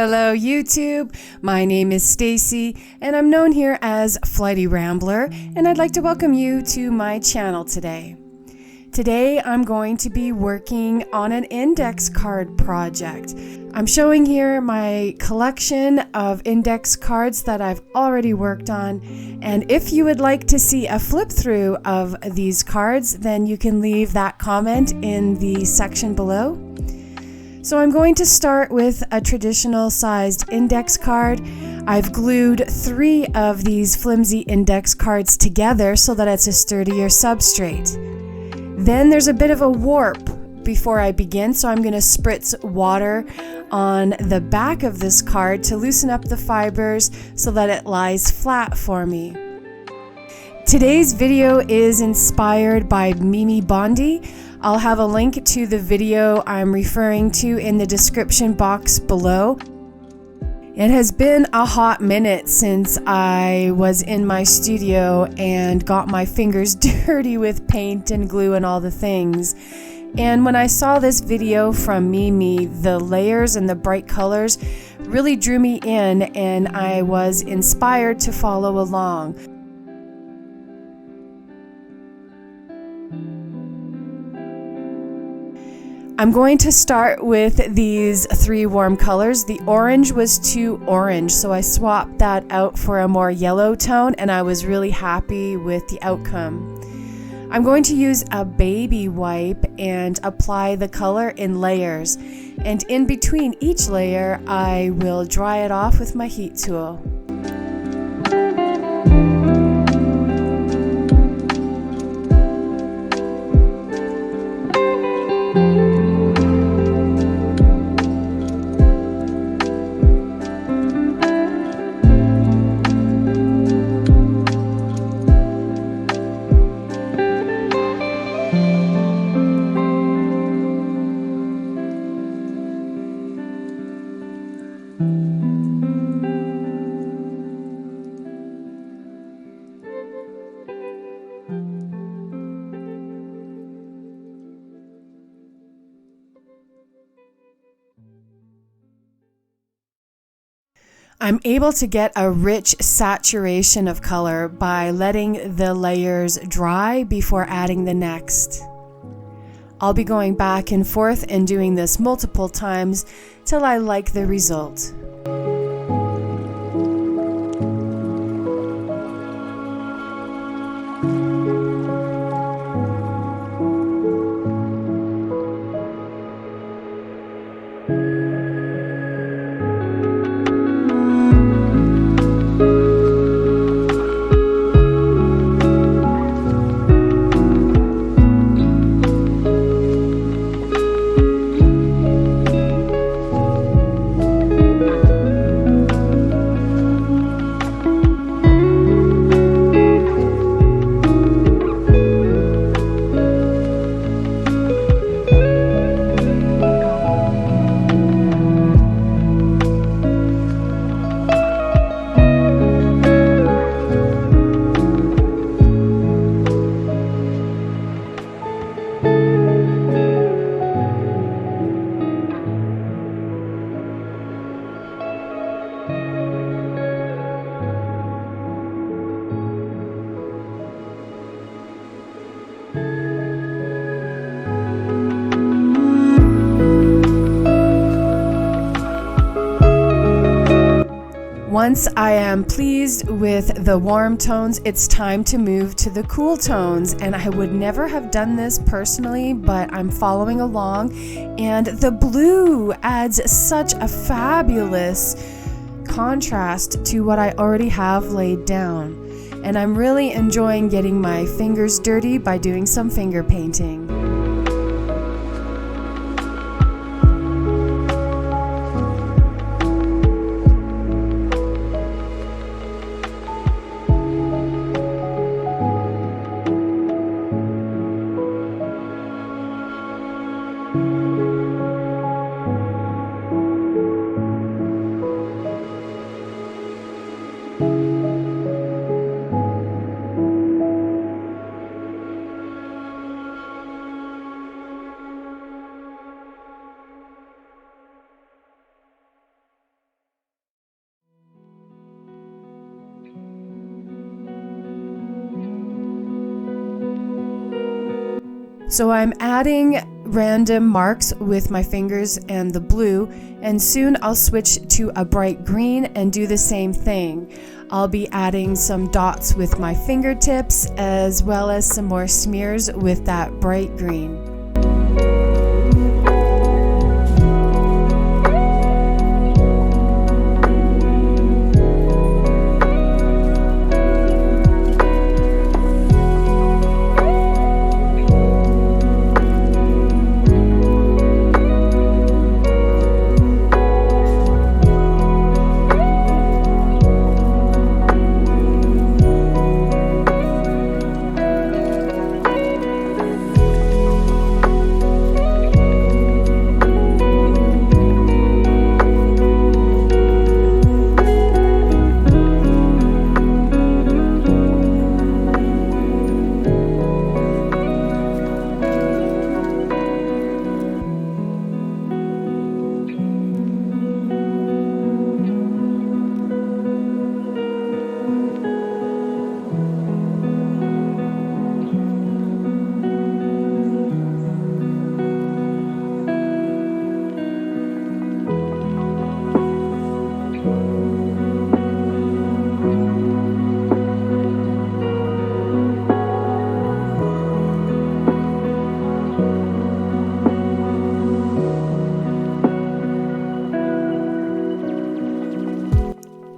Hello YouTube, my name is Stacy and I'm known here as flightyrambler, and I'd like to welcome you to my channel today. Today I'm going to be working on an index card project. I'm showing here my collection of index cards that I've already worked on, and if you would like to see a flip through of these cards, then you can leave that comment in the section below. So I'm going to start with a traditional sized index card. I've glued 3 of these flimsy index cards together so that it's a sturdier substrate. Then there's a bit of a warp before I begin, so I'm going to spritz water on the back of this card to loosen up the fibers so that it lies flat for me. Today's video is inspired by Mimi Bondi. I'll have a link to the video I'm referring to in the description box below. It has been a hot minute since I was in my studio and got my fingers dirty with paint and glue and all the things. And when I saw this video from Mimi, the layers and the bright colors really drew me in, and I was inspired to follow along. I'm going to start with these 3 warm colors. The orange was too orange, so I swapped that out for a more yellow tone, and I was really happy with the outcome. I'm going to use a baby wipe and apply the color in layers, and in between each layer I will dry it off with my heat tool. I'm able to get a rich saturation of color by letting the layers dry before adding the next. I'll be going back and forth and doing this multiple times till I like the result. Once I am pleased with the warm tones, it's time to move to the cool tones, and I would never have done this personally, but I'm following along, and the blue adds such a fabulous contrast to what I already have laid down, and I'm really enjoying getting my fingers dirty by doing some finger painting. So I'm adding random marks with my fingers and the blue, and soon I'll switch to a bright green and do the same thing. I'll be adding some dots with my fingertips as well as some more smears with that bright green.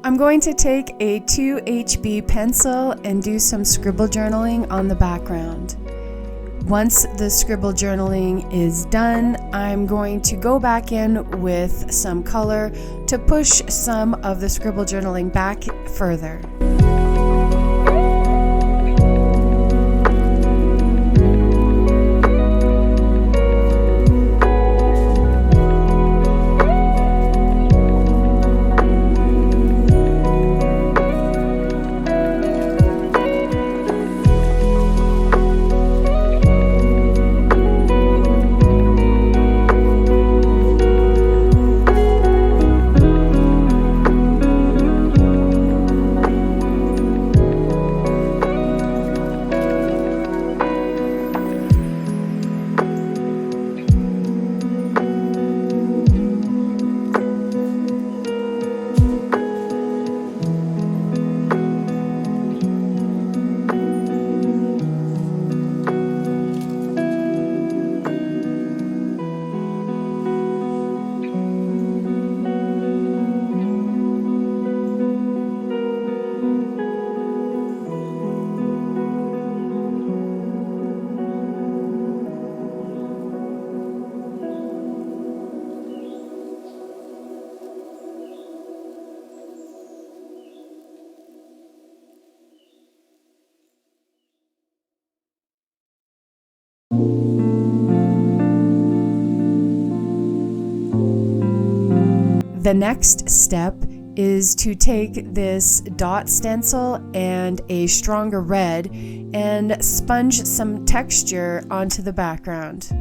I'm going to take a 2HB pencil and do some scribble journaling on the background. Once the scribble journaling is done, I'm going to go back in with some color to push some of the scribble journaling back further. The next step is to take this dot stencil and a stronger red and sponge some texture onto the background.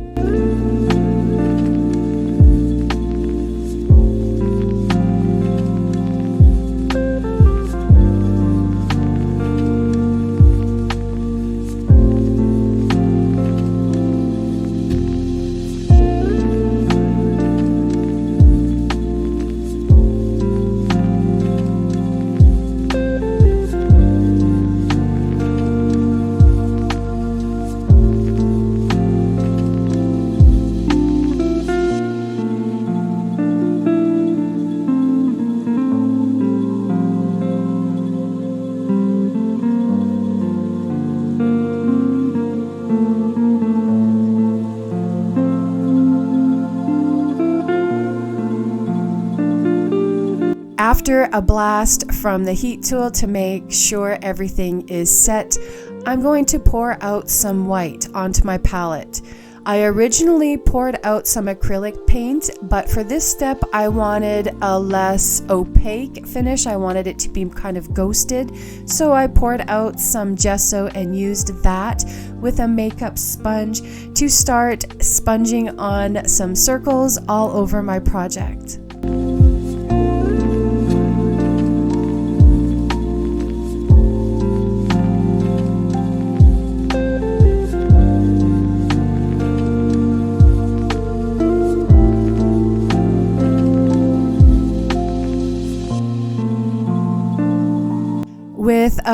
After a blast from the heat tool to make sure everything is set, I'm going to pour out some white onto my palette. I originally poured out some acrylic paint, but for this step I wanted a less opaque finish. I wanted it to be kind of ghosted, so I poured out some gesso and used that with a makeup sponge to start sponging on some circles all over my project.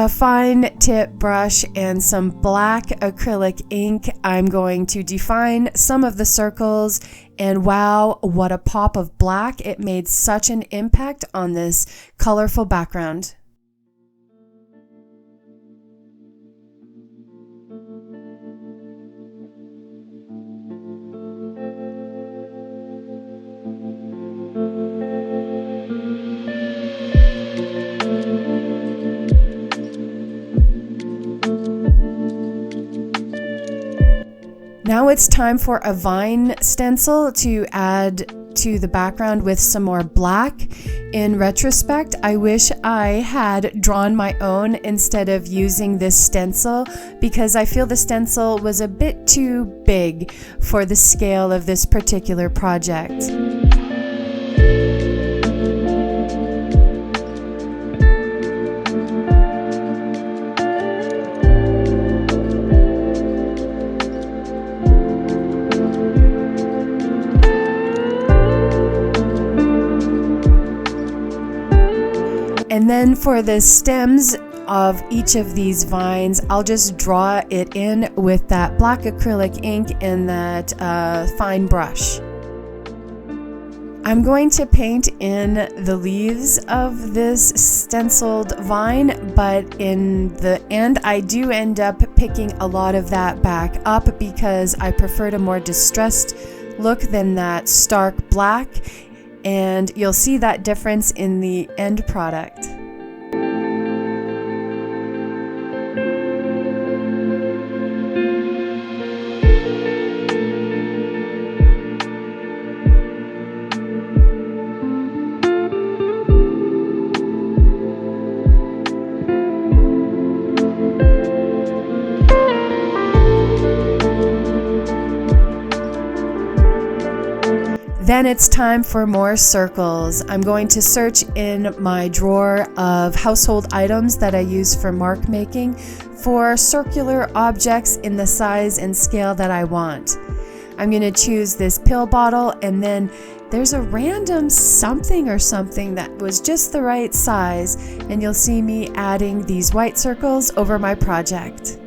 a fine tip brush and some black acrylic ink, I'm going to define some of the circles, and wow, what a pop of black. It made such an impact on this colorful background. Now it's time for a vine stencil to add to the background with some more black. In retrospect, I wish I had drawn my own instead of using this stencil, because I feel the stencil was a bit too big for the scale of this particular project. And then for the stems of each of these vines, I'll just draw it in with that black acrylic ink and that fine brush. I'm going to paint in the leaves of this stenciled vine, but in the end I do end up picking a lot of that back up because I preferred a more distressed look than that stark black. And you'll see that difference in the end product. Then it's time for more circles. I'm going to search in my drawer of household items that I use for mark making for circular objects in the size and scale that I want. I'm going to choose this pill bottle, and then there's a random something or something that was just the right size, and you'll see me adding these white circles over my project.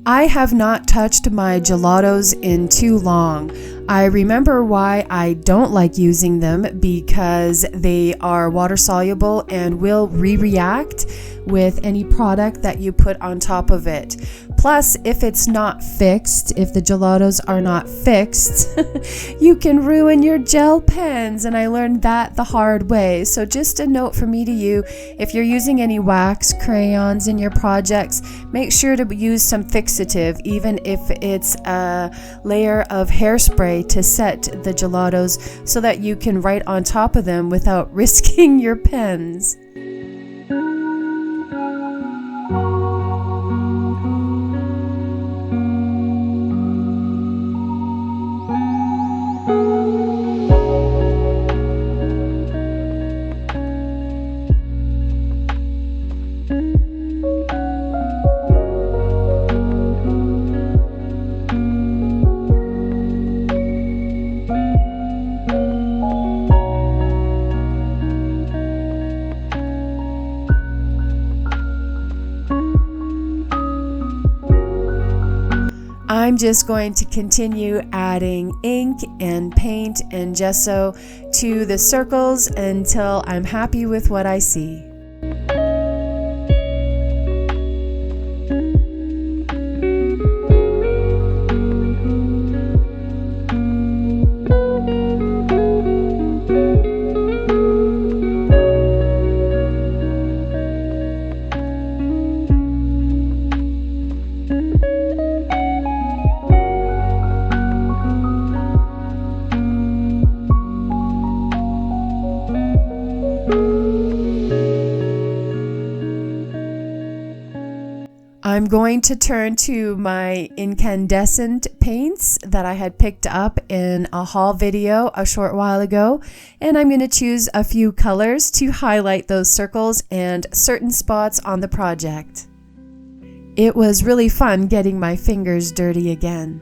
I have not touched my gelatos in too long. I remember why I don't like using them, because they are water soluble and will react with any product that you put on top of it. Plus, if it's not fixed, if the gelatos are not fixed, you can ruin your gel pens, and I learned that the hard way. So just a note from me to you, if you're using any wax crayons in your projects, make sure to use some fixative, even if it's a layer of hairspray to set the gelatos so that you can write on top of them without risking your pens. I'm just going to continue adding ink and paint and gesso to the circles until I'm happy with what I see. I'm going to turn to my incandescent paints that I had picked up in a haul video a short while ago, and I'm going to choose a few colors to highlight those circles and certain spots on the project. It was really fun getting my fingers dirty again.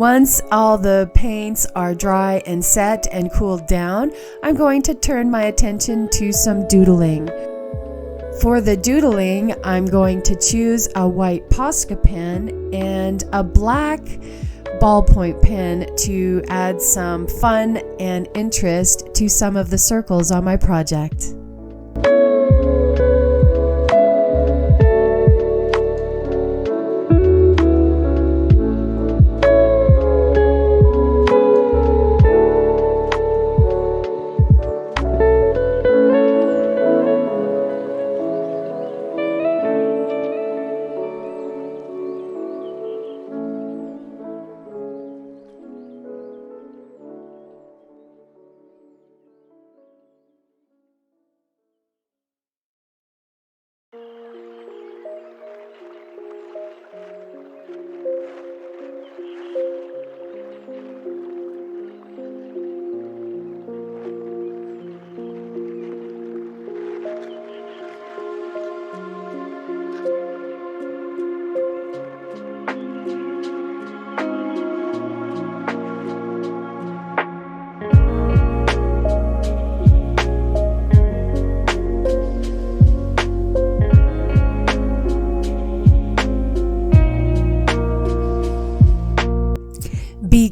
Once all the paints are dry and set and cooled down, I'm going to turn my attention to some doodling. For the doodling, I'm going to choose a white Posca pen and a black ballpoint pen to add some fun and interest to some of the circles on my project.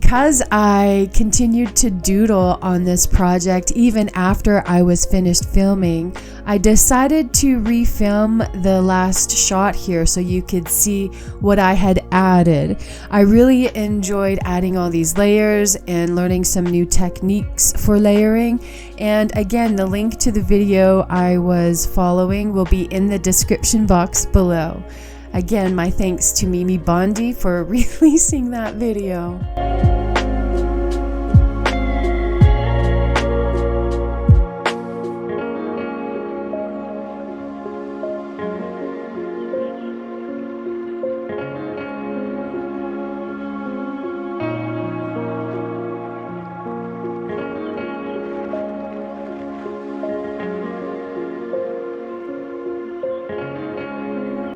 because I continued to doodle on this project even after I was finished filming, I decided to refilm the last shot here so you could see what I had added. I really enjoyed adding all these layers and learning some new techniques for layering. And again, the link to the video I was following will be in the description box below. Again, my thanks to Mimi Bondi for releasing that video.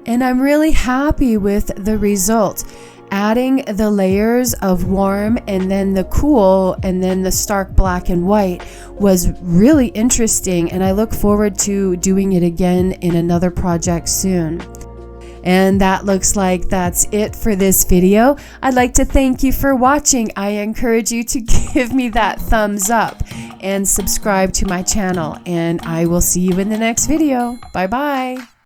And I'm really happy with the result. Adding the layers of warm and then the cool and then the stark black and white was really interesting, and I look forward to doing it again in another project soon. And that looks like that's it for this video. I'd like to thank you for watching. I encourage you to give me that thumbs up and subscribe to my channel, and I will see you in the next video. Bye bye.